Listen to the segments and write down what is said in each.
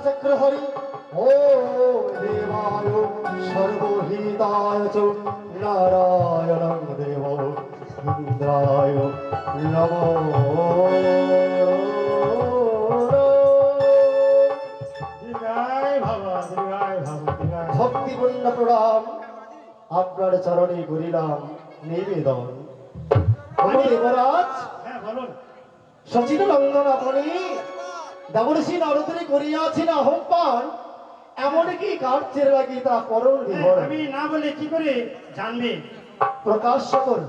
চক্র হরি ও দেবায় সর্বহিতায় চ নারায়ণং দেব ইন্দ্রায় নমো ভক্তিপূর্ণ প্রণাম আপনার চরণে করিলাম নিবেদন। দেবরাজ সচিন নন্দন আপনি দেবর্ষি নরদরে করিয়াছেন আহ্বান, এমন কি কার্যের লাগি তা করুন বিবরণ। আমি না বলে কি করে জানবে? প্রকাশ কর।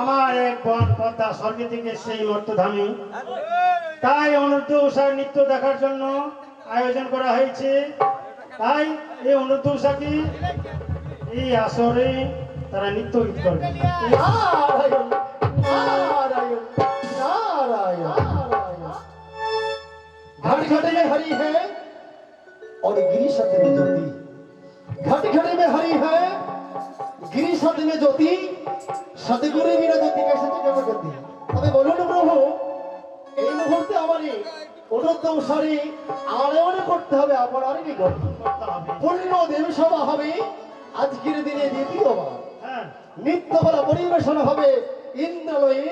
আমার এক বোন পদ্মা স্বর্গে থেকে সেই মর্তধামে, তাই অনুরুদ্ধ উষার নৃত্য দেখার জন্য আয়োজন করা হয়েছে। তাই এই অনুরুদ্ধ উষাকে এই আসরে তারা নৃত্য গীত করবে। নারায়ণ নারায়ণ नारायण घट घट में हरि है और गिरी सत में ज्योति, घट घट में हरि है गिरी सत में ज्योति, सतगुरु बिना ज्योति कैसे जगह ज्योति। তবে বলুন প্রভু, এই মুহূর্তে আমারে অনুরোধ অনুসারে আয়োজন করতে হবে আপনার নিকট। পূর্ণ দেবী সভা হবে আজকের দিনে দ্বিতীয়বার। নিত্যকলা পরিবেশন হবে ইন্দ্রালয়ে,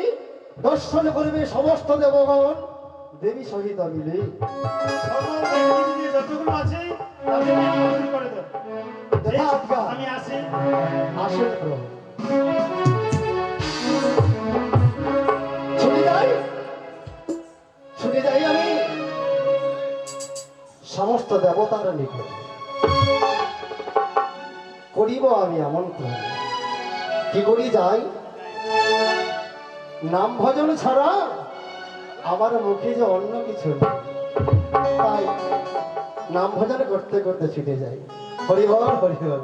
দর্শন করবে সমস্ত দেবগণ দেবী সহিত মিলে। যতগুলো আছে করে দাও। আমি আসি। আসুন প্রভু, ছুটে যাই ছুটে যাই আমি সমস্ত দেবতার নিকট, করিব আমি আমন্ত্রণ। কি করি যাই, নাম ভজন ছাড়া আমার মুখে যে অন্য কিছু নেই, তাই নাম ভজন করতে করতে ছুটে যাই। হরিবল হরিবল।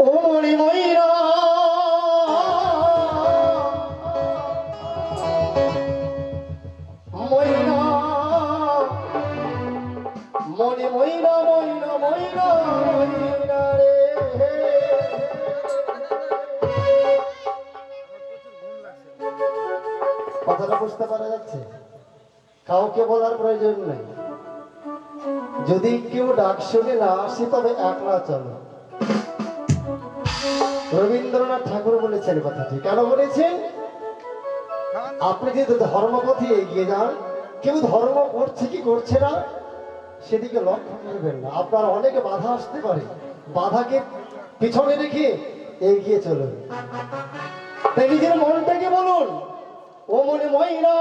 ও মণিময়ীরা ময়না মনে ময়না ময়না ময়না ময়না রে, কথাটা বুঝতে পারা যাচ্ছে? কাউকে বলার প্রয়োজন নেই। যদি কেউ ডাক শুনে না আসে তবে একলা চলো। রবীন্দ্রনাথ ঠাকুর বলেছেন কথাটি। কেন বলেছেন? আপনি যদি ধর্মপথে এগিয়ে যান, কেউ ধর্ম করছে কি করছে না সেদিকে লক্ষ্য করবেন না। আপনার অনেক বাধা আসতে পারে, বাধাকে পিছনে রেখে এগিয়ে চলুন। তাই নিজের মনটাকে বলুন, ও মনে ময়না।